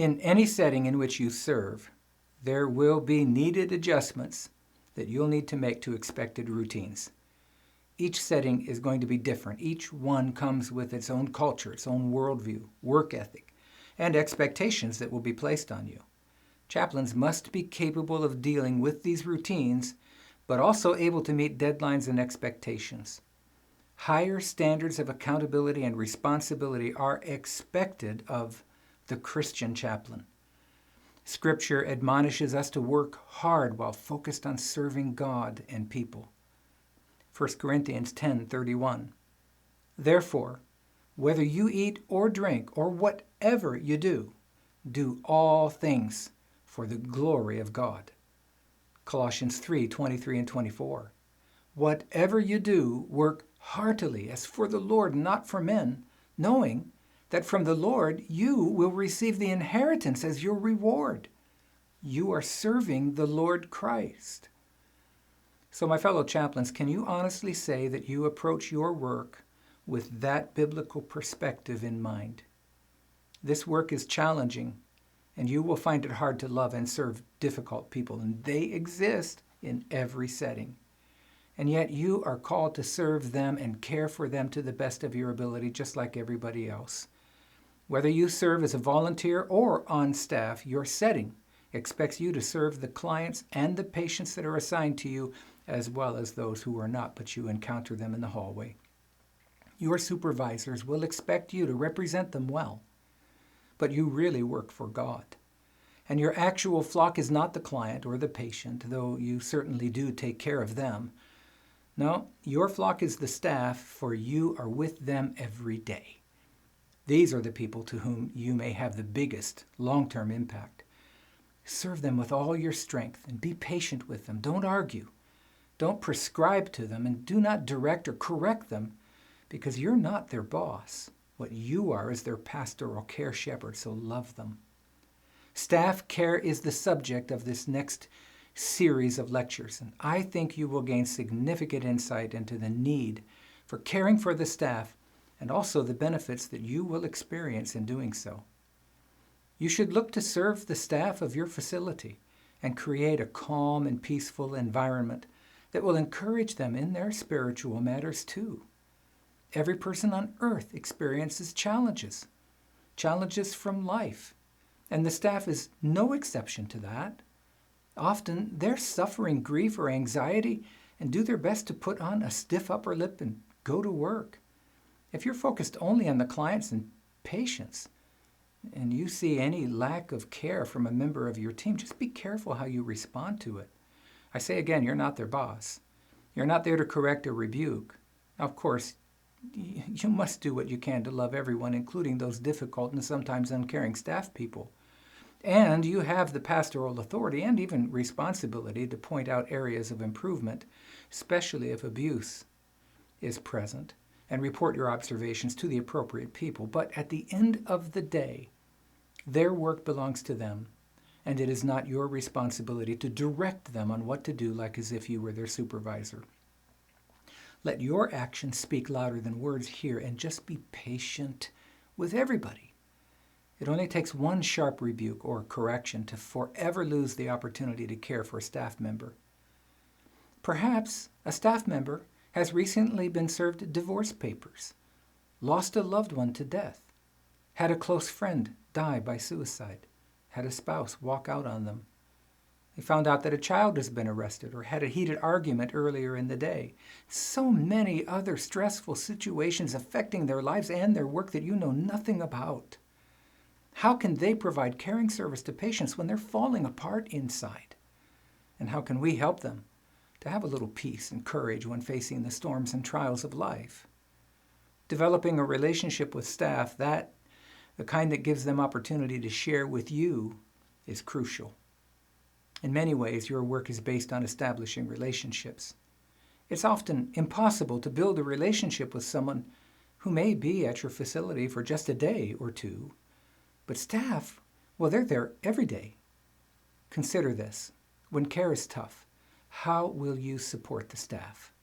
In any setting in which you serve, there will be needed adjustments that you'll need to make to expected routines. Each setting is going to be different. Each one comes with its own culture, its own worldview, work ethic, and expectations that will be placed on you. Chaplains must be capable of dealing with these routines, but also able to meet deadlines and expectations. Higher standards of accountability and responsibility are expected of the Christian chaplain. Scripture admonishes us to work hard while focused on serving God and people. 1 Corinthians 10:31. Therefore, whether you eat or drink or whatever you do, do all things for the glory of God. Colossians 3:23 and 24. Whatever you do, work heartily as for the Lord, not for men, knowing that from the Lord you will receive the inheritance as your reward. You are serving the Lord Christ. So, my fellow chaplains, can you honestly say that you approach your work with that biblical perspective in mind? This work is challenging, and you will find it hard to love and serve difficult people, and they exist in every setting. And yet you are called to serve them and care for them to the best of your ability, just like everybody else. Whether you serve as a volunteer or on staff, your setting expects you to serve the clients and the patients that are assigned to you, as well as those who are not, but you encounter them in the hallway. Your supervisors will expect you to represent them well, but you really work for God. And your actual flock is not the client or the patient, though you certainly do take care of them. No, your flock is the staff, for you are with them every day. These are the people to whom you may have the biggest long-term impact. Serve them with all your strength and be patient with them. Don't argue. Don't prescribe to them, and do not direct or correct them, because you're not their boss. What you are is their pastoral care shepherd, so love them. Staff care is the subject of this next series of lectures, and I think you will gain significant insight into the need for caring for the staff and also the benefits that you will experience in doing so. You should look to serve the staff of your facility and create a calm and peaceful environment that will encourage them in their spiritual matters too. Every person on earth experiences challenges from life, and the staff is no exception to that. Often they're suffering grief or anxiety and do their best to put on a stiff upper lip and go to work. If you're focused only on the clients and patients, and you see any lack of care from a member of your team, just be careful how you respond to it. I say again, you're not their boss. You're not there to correct or rebuke. Now, of course, you must do what you can to love everyone, including those difficult and sometimes uncaring staff people. And you have the pastoral authority and even responsibility to point out areas of improvement, especially if abuse is present, and report your observations to the appropriate people. But at the end of the day, their work belongs to them, and it is not your responsibility to direct them on what to do, like as if you were their supervisor. Let your actions speak louder than words here, and just be patient with everybody. It only takes one sharp rebuke or correction to forever lose the opportunity to care for a staff member. Perhaps a staff member has recently been served divorce papers, lost a loved one to death, had a close friend die by suicide, had a spouse walk out on them. They found out that a child has been arrested or had a heated argument earlier in the day. So many other stressful situations affecting their lives and their work that you know nothing about. How can they provide caring service to patients when they're falling apart inside? And how can we help them to have a little peace and courage when facing the storms and trials of life? Developing a relationship with staff, the kind that gives them opportunity to share with you, is crucial. In many ways, your work is based on establishing relationships. It's often impossible to build a relationship with someone who may be at your facility for just a day or two. But staff, well, they're there every day. Consider this. When care is tough, how will you support the staff?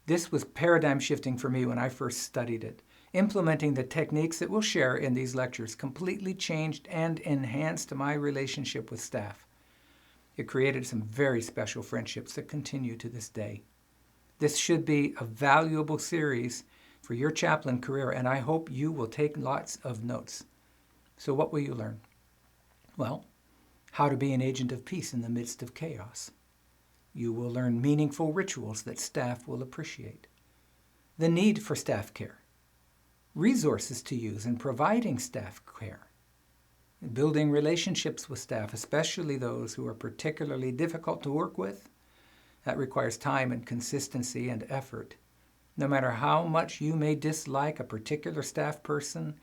This was paradigm shifting for me when I first studied it. Implementing the techniques that we'll share in these lectures completely changed and enhanced my relationship with staff. It created some very special friendships that continue to this day. This should be a valuable series for your chaplain career, and I hope you will take lots of notes. So what will you learn? Well, how to be an agent of peace in the midst of chaos. You will learn meaningful rituals that staff will appreciate. The need for staff care. Resources to use in providing staff care. Building relationships with staff, especially those who are particularly difficult to work with. That requires time and consistency and effort. No matter how much you may dislike a particular staff person,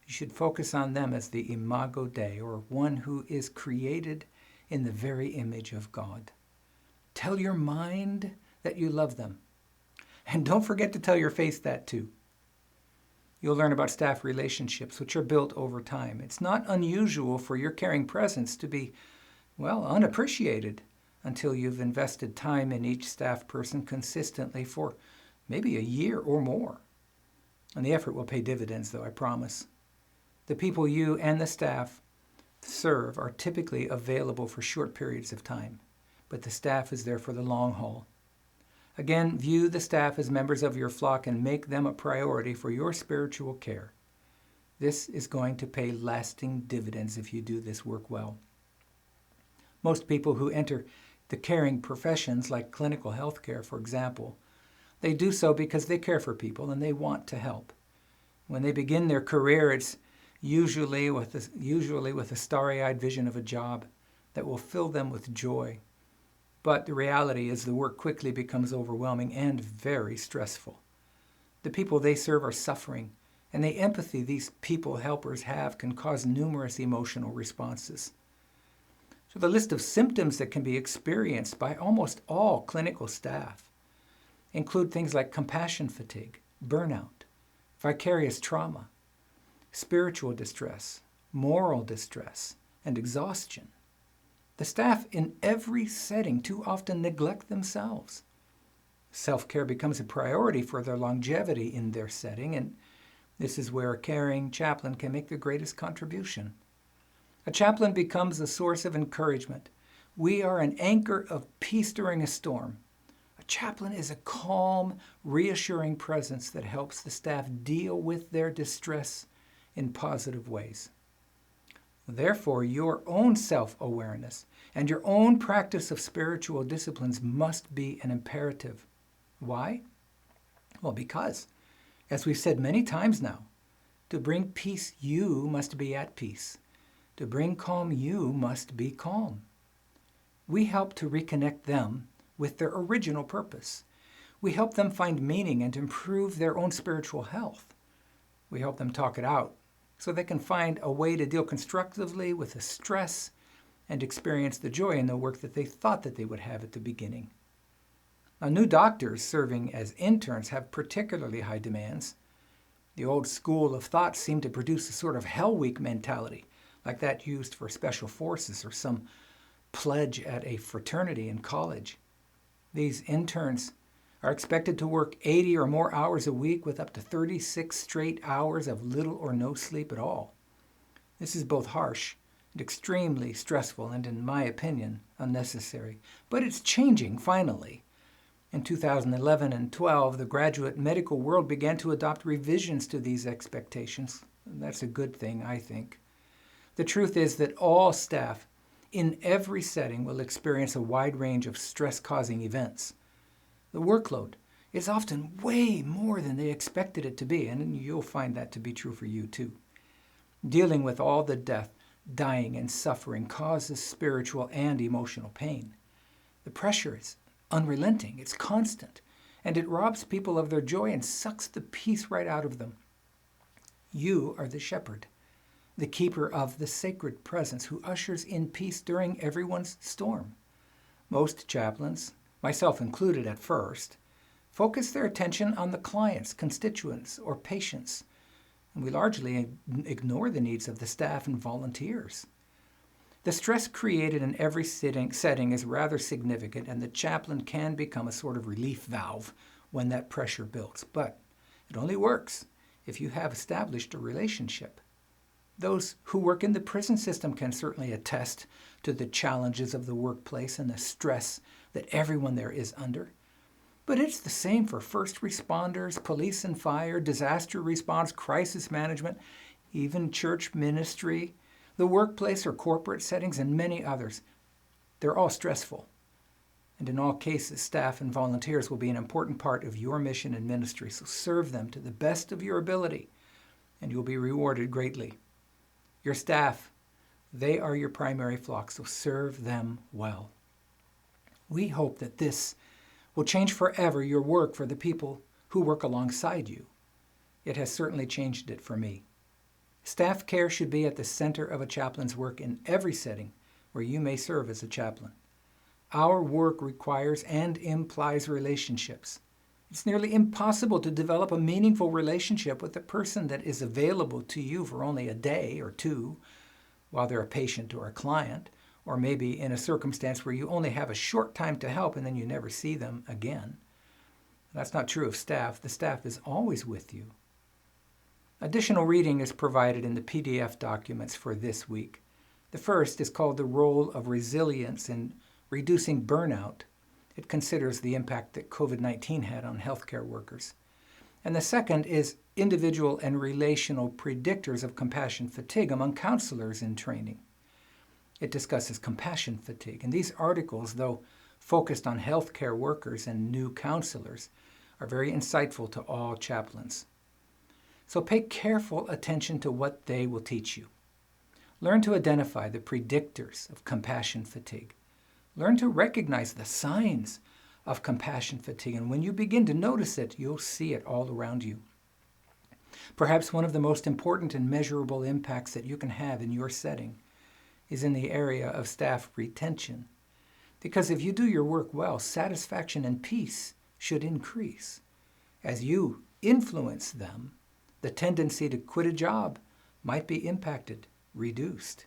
you should focus on them as the imago Dei, or one who is created in the very image of God. Tell your mind that you love them. And don't forget to tell your face that too. You'll learn about staff relationships, which are built over time. It's not unusual for your caring presence to be, unappreciated until you've invested time in each staff person consistently for maybe a year or more. And the effort will pay dividends, though, I promise. The people you and the staff serve are typically available for short periods of time, but the staff is there for the long haul. Again, view the staff as members of your flock and make them a priority for your spiritual care. This is going to pay lasting dividends if you do this work well. Most people who enter the caring professions, like clinical health care, for example, they do so because they care for people and they want to help. When they begin their career, it's usually with a starry-eyed vision of a job that will fill them with joy. But the reality is the work quickly becomes overwhelming and very stressful. The people they serve are suffering, and the empathy these people helpers have can cause numerous emotional responses. So the list of symptoms that can be experienced by almost all clinical staff include things like compassion fatigue, burnout, vicarious trauma, spiritual distress, moral distress, and exhaustion. The staff in every setting too often neglect themselves. Self-care becomes a priority for their longevity in their setting, and this is where a caring chaplain can make the greatest contribution. A chaplain becomes a source of encouragement. We are an anchor of peace during a storm. A chaplain is a calm, reassuring presence that helps the staff deal with their distress in positive ways. Therefore, your own self-awareness and your own practice of spiritual disciplines must be an imperative. Why? Well, because, as we've said many times now, to bring peace, you must be at peace. To bring calm, you must be calm. We help to reconnect them with their original purpose. We help them find meaning and improve their own spiritual health. We help them talk it out so they can find a way to deal constructively with the stress and experience the joy in the work that they thought that they would have at the beginning. Now, new doctors serving as interns have particularly high demands. The old school of thought seemed to produce a sort of Hell Week mentality, like that used for special forces or some pledge at a fraternity in college. These interns are expected to work 80 or more hours a week with up to 36 straight hours of little or no sleep at all. This is both harsh and extremely stressful and, in my opinion, unnecessary. But it's changing, finally. In 2011 and 12, the graduate medical world began to adopt revisions to these expectations. That's a good thing, I think. The truth is that all staff in every setting will experience a wide range of stress-causing events. The workload is often way more than they expected it to be, and you'll find that to be true for you too. Dealing with all the death, dying, and suffering causes spiritual and emotional pain. The pressure is unrelenting, it's constant, and it robs people of their joy and sucks the peace right out of them. You are the shepherd, the keeper of the sacred presence who ushers in peace during everyone's storm. Most chaplains, myself included at first, focus their attention on the clients, constituents, or patients, and we largely ignore the needs of the staff and volunteers. The stress created in every setting is rather significant, and the chaplain can become a sort of relief valve when that pressure builds. But it only works if you have established a relationship. Those who work in the prison system can certainly attest to the challenges of the workplace and the stress that everyone there is under. But it's the same for first responders, police and fire, disaster response, crisis management, even church ministry, the workplace or corporate settings, and many others. They're all stressful. And in all cases, staff and volunteers will be an important part of your mission and ministry, so serve them to the best of your ability, and you'll be rewarded greatly. Your staff, they are your primary flock, so serve them well. We hope that this will change forever your work for the people who work alongside you. It has certainly changed it for me. Staff care should be at the center of a chaplain's work in every setting where you may serve as a chaplain. Our work requires and implies relationships. It's nearly impossible to develop a meaningful relationship with a person that is available to you for only a day or two while they're a patient or a client, or maybe in a circumstance where you only have a short time to help and then you never see them again. That's not true of staff. The staff is always with you. Additional reading is provided in the PDF documents for this week. The first is called The Role of Resilience in Reducing Burnout. It considers the impact that COVID-19 had on healthcare workers. And the second is Individual and Relational Predictors of Compassion Fatigue among Counselors in Training. It discusses compassion fatigue, and these articles, though focused on healthcare workers and new counselors, are very insightful to all chaplains. So pay careful attention to what they will teach you. Learn to identify the predictors of compassion fatigue. Learn to recognize the signs of compassion fatigue, and when you begin to notice it, you'll see it all around you. Perhaps one of the most important and measurable impacts that you can have in your setting is in the area of staff retention. Because if you do your work well, satisfaction and peace should increase. As you influence them, the tendency to quit a job might be impacted, reduced.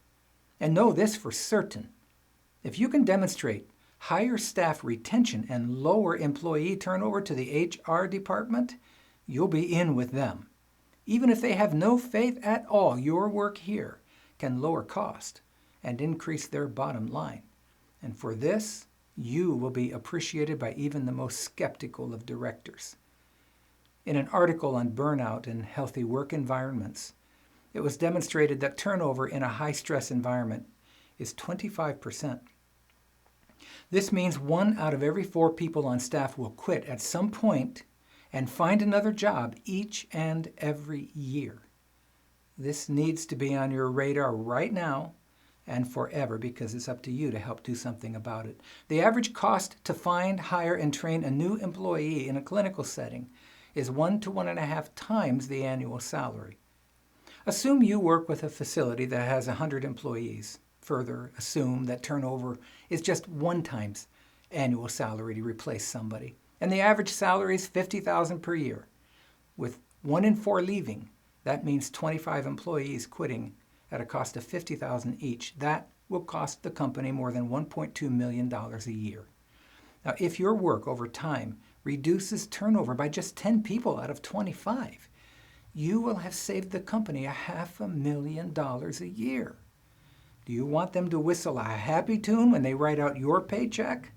And know this for certain. If you can demonstrate higher staff retention and lower employee turnover to the HR department, you'll be in with them. Even if they have no faith at all, your work here can lower cost and increase their bottom line. And for this, you will be appreciated by even the most skeptical of directors. In an article on burnout in healthy work environments, it was demonstrated that turnover in a high-stress environment is 25%. This means 1 out of every 4 people on staff will quit at some point and find another job each and every year. This needs to be on your radar right now and forever, because it's up to you to help do something about it. The average cost to find, hire, and train a new employee in a clinical setting is 1 to 1.5 times the annual salary. Assume you work with a facility that has 100 employees. Further, assume that turnover is just 1 times annual salary to replace somebody. And the average salary is $50,000 per year. With 1 in 4 leaving, that means 25 employees quitting at a cost of $50,000 each. That will cost the company more than $1.2 million a year. Now, if your work over time reduces turnover by just 10 people out of 25, you will have saved the company $500,000 a year. Do you want them to whistle a happy tune when they write out your paycheck?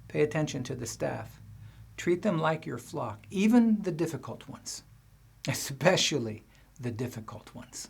Pay attention to the staff. Treat them like your flock, even the difficult ones, especially the difficult ones.